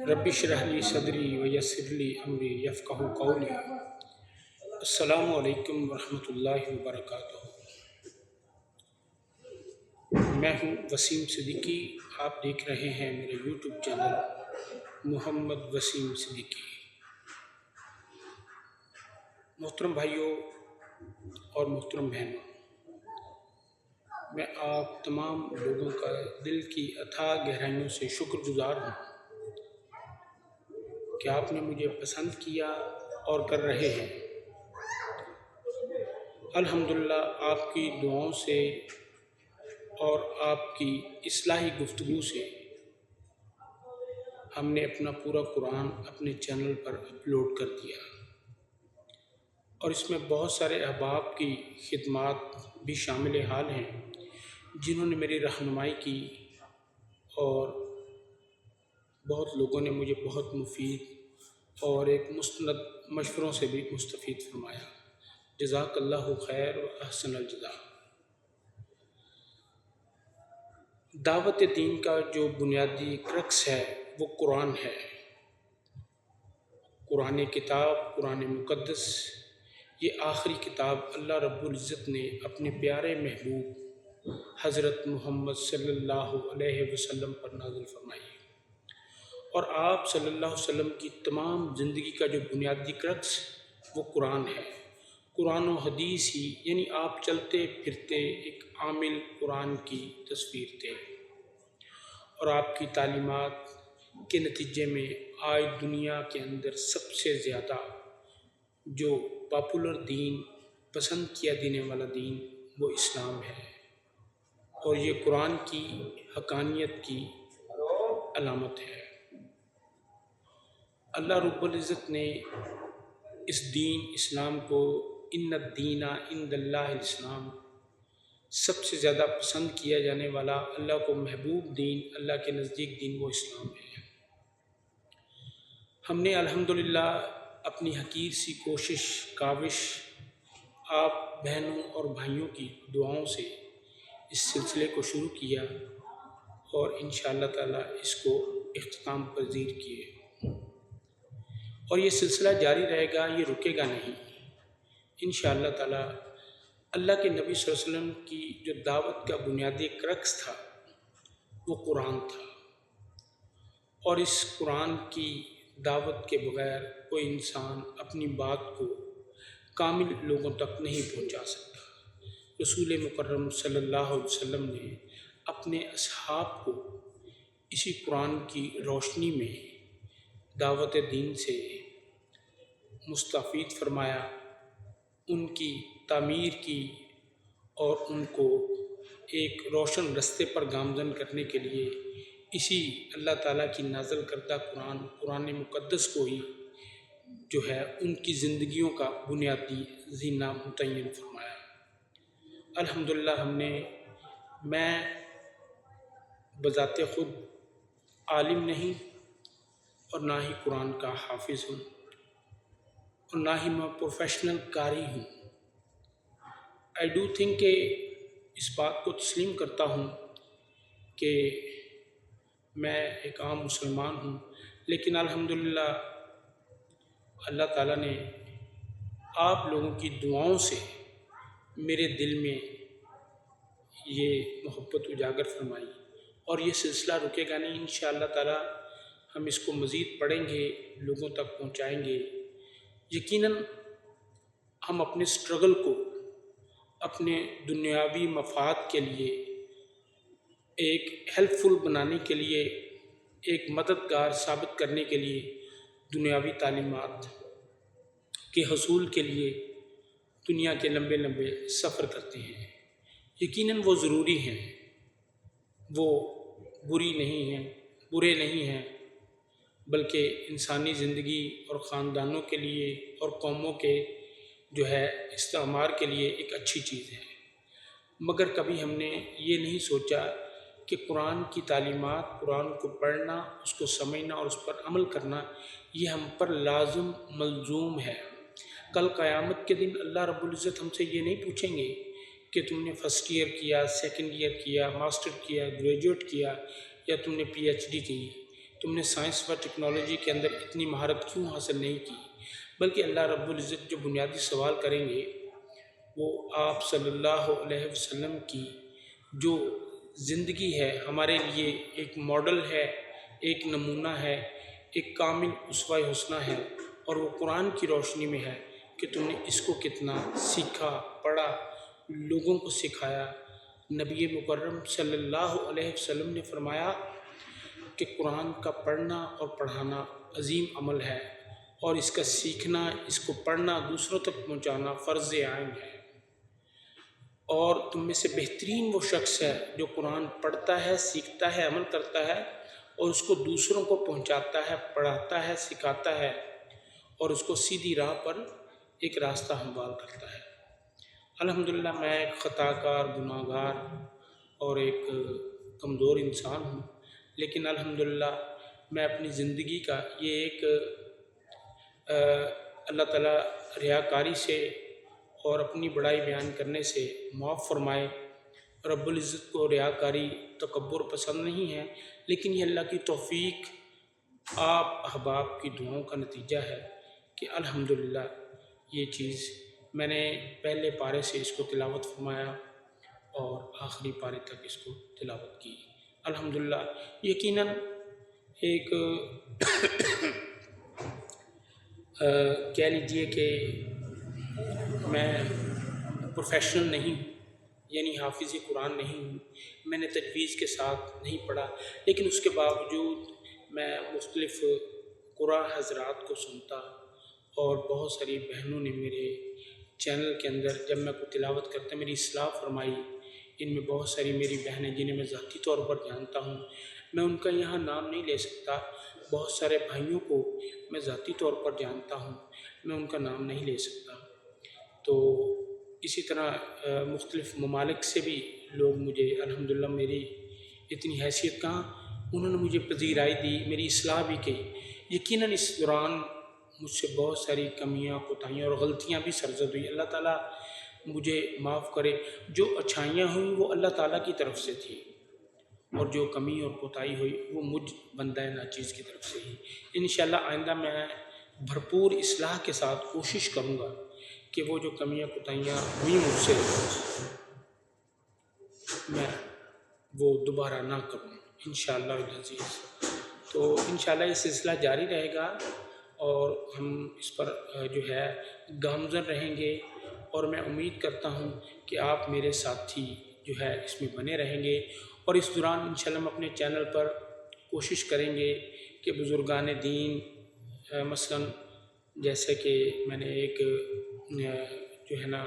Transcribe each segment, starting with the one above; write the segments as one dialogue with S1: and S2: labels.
S1: رب اشرح لی صدری ویسر لی امری یفقہوا قولی۔ السلام علیکم ورحمۃ اللہ وبرکاتہ۔ میں ہوں وسیم صدیقی، آپ دیکھ رہے ہیں میرے یوٹیوب چینل محمد وسیم صدیقی۔ محترم بھائیوں اور محترم بہنوں، میں آپ تمام لوگوں کا دل کی اتھاہ گہرائیوں سے شکر گزار ہوں کہ آپ نے مجھے پسند کیا اور کر رہے ہیں۔ الحمدللہ آپ کی دعاؤں سے اور آپ کی اصلاحی گفتگو سے ہم نے اپنا پورا قرآن اپنے چینل پر اپلوڈ کر دیا، اور اس میں بہت سارے احباب کی خدمات بھی شامل حال ہیں جنہوں نے میری رہنمائی کی، اور بہت لوگوں نے مجھے بہت مفید اور ایک مستند مشوروں سے بھی مستفید فرمایا۔ جزاک اللہ خیر و احسن الجزاء۔ دعوت دین کا جو بنیادی کرکس ہے وہ قرآن ہے۔ قرآن کتاب، قرآن مقدس، یہ آخری کتاب اللہ رب العزت نے اپنے پیارے محبوب حضرت محمد صلی اللہ علیہ وسلم پر نازل فرمائی، اور آپ صلی اللہ علیہ وسلم کی تمام زندگی کا جو بنیادی کرکس وہ قرآن ہے۔ قرآن و حدیث ہی، یعنی آپ چلتے پھرتے ایک عامل قرآن کی تصویر تھے، اور آپ کی تعلیمات کے نتیجے میں آج دنیا کے اندر سب سے زیادہ جو پاپولر دین، پسند کیا دینے والا دین، وہ اسلام ہے، اور یہ قرآن کی حقانیت کی علامت ہے۔ اللہ رب العزت نے اس دین اسلام کو ان الدین عند اللہ الاسلام، سب سے زیادہ پسند کیا جانے والا، اللہ کو محبوب دین، اللہ کے نزدیک دین وہ اسلام ہے۔ ہم نے الحمدللہ اپنی حقیر سی کوشش، کاوش، آپ بہنوں اور بھائیوں کی دعاؤں سے اس سلسلے کو شروع کیا، اور انشاءاللہ تعالی اس کو اختتام پذیر کیے، اور یہ سلسلہ جاری رہے گا، یہ رکے گا نہیں۔ انشاءاللہ تعالی اللہ کے نبی صلی اللہ علیہ وسلم کی جو دعوت کا بنیادی کرکس تھا وہ قرآن تھا، اور اس قرآن کی دعوت کے بغیر کوئی انسان اپنی بات کو کامل لوگوں تک نہیں پہنچا سکتا۔ رسول مکرم صلی اللہ علیہ وسلم نے اپنے اصحاب کو اسی قرآن کی روشنی میں دعوت دین سے مستفید فرمایا، ان کی تعمیر کی، اور ان کو ایک روشن رستے پر گامزن کرنے کے لیے اسی اللہ تعالیٰ کی نازل کردہ قرآن مقدس کو ہی جو ہے ان کی زندگیوں کا بنیادی زینہ متعین فرمایا۔ الحمدللہ میں بذات خود عالم نہیں، اور نہ ہی قرآن کا حافظ ہوں، اور نہ ہی میں پروفیشنل قاری ہوں۔ آئی ڈو تھنک کہ اس بات کو تسلیم کرتا ہوں کہ میں ایک عام مسلمان ہوں، لیکن الحمدللہ اللہ تعالیٰ نے آپ لوگوں کی دعاؤں سے میرے دل میں یہ محبت اجاگر فرمائی، اور یہ سلسلہ رکے گا نہیں۔ انشاءاللہ تعالیٰ ہم اس کو مزید پڑھیں گے، لوگوں تک پہنچائیں گے۔ یقیناً ہم اپنے سٹرگل کو اپنے دنیاوی مفاد کے لیے، ایک ہیلپ فل بنانے کے لیے، ایک مددگار ثابت کرنے کے لیے، دنیاوی تعلیمات کے حصول کے لیے دنیا کے لمبے لمبے سفر کرتے ہیں۔ یقیناً وہ ضروری ہیں، وہ برے نہیں ہیں، بلکہ انسانی زندگی اور خاندانوں کے لیے اور قوموں کے جو ہے استعمار کے لیے ایک اچھی چیز ہے۔ مگر کبھی ہم نے یہ نہیں سوچا کہ قرآن کی تعلیمات، قرآن کو پڑھنا، اس کو سمجھنا اور اس پر عمل کرنا، یہ ہم پر لازم ملزوم ہے۔ کل قیامت کے دن اللہ رب العزت ہم سے یہ نہیں پوچھیں گے کہ تم نے فرسٹ ایئر کیا، سیکنڈ ایئر کیا، ماسٹر کیا، گریجویٹ کیا، یا تم نے پی ایچ ڈی کی۔ تم نے سائنس و ٹیکنالوجی کے اندر اتنی مہارت کیوں حاصل نہیں کی؟ بلکہ اللہ رب العزت جو بنیادی سوال کریں گے وہ آپ صلی اللہ علیہ وسلم کی جو زندگی ہے ہمارے لیے ایک ماڈل ہے، ایک نمونہ ہے، ایک کامل اسوہ حسنہ ہے، اور وہ قرآن کی روشنی میں ہے کہ تم نے اس کو کتنا سیکھا، پڑھا، لوگوں کو سکھایا۔ نبی مکرم صلی اللہ علیہ وسلم نے فرمایا کہ قرآن کا پڑھنا اور پڑھانا عظیم عمل ہے، اور اس کا سیکھنا، اس کو پڑھنا، دوسروں تک پہنچانا فرض عین ہے۔ اور تم میں سے بہترین وہ شخص ہے جو قرآن پڑھتا ہے، سیکھتا ہے، عمل کرتا ہے، اور اس کو دوسروں کو پہنچاتا ہے، پڑھاتا ہے، سکھاتا ہے، اور اس کو سیدھی راہ پر ایک راستہ ہموار کرتا ہے۔ الحمدللہ میں ایک خطا کار، گناہ گار اور ایک کمزور انسان ہوں، لیکن الحمدللہ میں اپنی زندگی کا یہ ایک اللہ تعالیٰ ریاکاری سے اور اپنی بڑائی بیان کرنے سے معاف فرمائے۔ رب العزت کو ریاکاری، تکبر پسند نہیں ہے، لیکن یہ اللہ کی توفیق، آپ احباب کی دعاؤں کا نتیجہ ہے کہ الحمدللہ یہ چیز میں نے پہلے پارے سے اس کو تلاوت فرمایا اور آخری پارے تک اس کو تلاوت کی۔ الحمدللہ یقیناً ایک کہہ لیجئے کہ میں پروفیشنل نہیں ہوں، یعنی حافظ قرآن نہیں ہوں، میں نے تجویز کے ساتھ نہیں پڑھا، لیکن اس کے باوجود میں مختلف قرآ حضرات کو سنتا، اور بہت ساری بہنوں نے میرے چینل کے اندر جب میں کوئی تلاوت کرتا میری اصلاح فرمائی۔ ان میں بہت ساری میری بہنیں جنہیں میں ذاتی طور پر جانتا ہوں، میں ان کا یہاں نام نہیں لے سکتا، بہت سارے بھائیوں کو میں ذاتی طور پر جانتا ہوں، میں ان کا نام نہیں لے سکتا۔ تو اسی طرح مختلف ممالک سے بھی لوگ مجھے الحمدللہ میری اتنی حیثیت کہاں، انہوں نے مجھے پذیرائی دی، میری اصلاح بھی کی۔ یقیناً اس دوران مجھ سے بہت ساری کمیاں، کوتاہیاں اور غلطیاں بھی سرزد ہوئی، اللہ تعالیٰ مجھے معاف کرے۔ جو اچھائیاں ہوئیں وہ اللہ تعالیٰ کی طرف سے تھی، اور جو کمی اور کوتاہی ہوئی وہ مجھ بندہ ناچیز کی طرف سے ہی۔ انشاءاللہ آئندہ میں بھرپور اصلاح کے ساتھ کوشش کروں گا کہ وہ جو کمیاں کوتاہیاں ہوئیں مجھ سے میں وہ دوبارہ نہ کروں انشاءاللہ العزیز۔ تو انشاءاللہ یہ سلسلہ جاری رہے گا، اور ہم اس پر جو ہے گامزن رہیں گے، اور میں امید کرتا ہوں کہ آپ میرے ساتھی جو ہے اس میں بنے رہیں گے، اور اس دوران انشاءاللہ ہم اپنے چینل پر کوشش کریں گے کہ بزرگان دین مثلاً جیسے کہ میں نے ایک جو ہے نا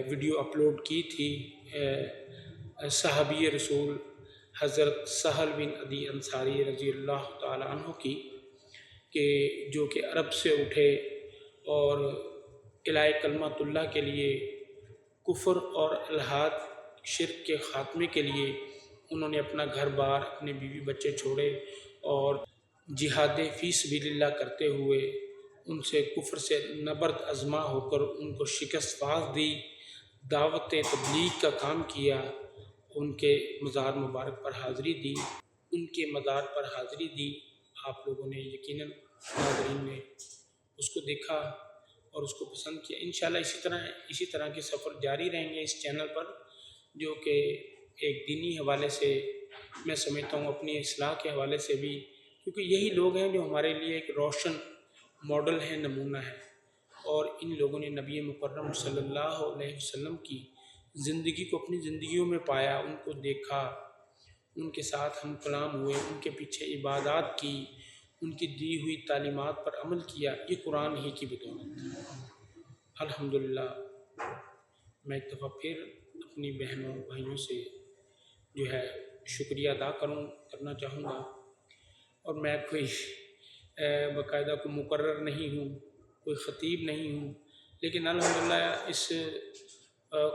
S1: ویڈیو اپلوڈ کی تھی صحابی رسول حضرت سہل بن عدی انصاری رضی اللہ تعالیٰ عنہ کی، کہ جو کہ عرب سے اٹھے اور الہی کلمۃ اللہ کے لیے، کفر اور الحاد شرک کے خاتمے کے لیے انہوں نے اپنا گھر بار، اپنے بیوی بچے چھوڑے، اور جہاد فی سبیل اللہ کرتے ہوئے ان سے کفر سے نبرد ازما ہو کر ان کو شکست باز دی، دعوت تبلیغ کا کام کیا، ان کے مزار مبارک پر حاضری دی، ان کے مزار پر حاضری دی۔ آپ لوگوں نے یقیناً ناظرین نے اس کو دیکھا اور اس کو پسند کیا۔ انشاءاللہ اسی طرح کے سفر جاری رہیں گے اس چینل پر، جو کہ ایک دینی حوالے سے میں سمجھتا ہوں، اپنی اصلاح کے حوالے سے بھی، کیونکہ یہی لوگ ہیں جو ہمارے لیے ایک روشن ماڈل ہے، نمونہ ہے، اور ان لوگوں نے نبی مکرم صلی اللہ علیہ وسلم کی زندگی کو اپنی زندگیوں میں پایا، ان کو دیکھا، ان کے ساتھ ہم کلام ہوئے، ان کے پیچھے عبادات کی، ان کی دی ہوئی تعلیمات پر عمل کیا، یہ قرآن ہی کی بدولت۔ الحمدللہ میں ایک دفعہ پھر اپنی بہنوں بھائیوں سے جو ہے شکریہ ادا کرنا چاہوں گا، اور میں کوئی باقاعدہ کوئی مقرر نہیں ہوں، کوئی خطیب نہیں ہوں، لیکن الحمدللہ اس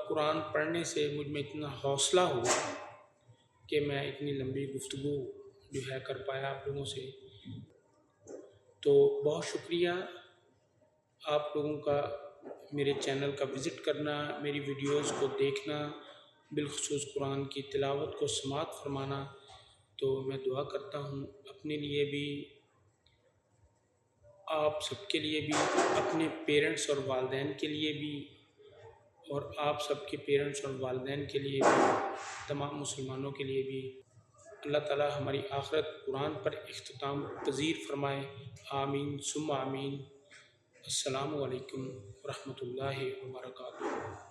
S1: قرآن پڑھنے سے مجھ میں اتنا حوصلہ ہوا کہ میں اتنی لمبی گفتگو جو ہے کر پایا آپ لوگوں سے۔ تو بہت شکریہ آپ لوگوں کا میرے چینل کا وزٹ کرنا، میری ویڈیوز کو دیکھنا، بالخصوص قرآن کی تلاوت کو سماعت فرمانا۔ تو میں دعا کرتا ہوں اپنے لیے بھی، آپ سب کے لیے بھی، اپنے پیرنٹس اور والدین کے لیے بھی، اور آپ سب کے پیرنٹس اور والدین کے لیے بھی، تمام مسلمانوں کے لیے بھی اللہ تعالی ہماری آخرت قرآن پر اختتام پذیر فرمائے۔ آمین ثم آمین۔ السلام علیکم ورحمۃ اللہ وبرکاتہ۔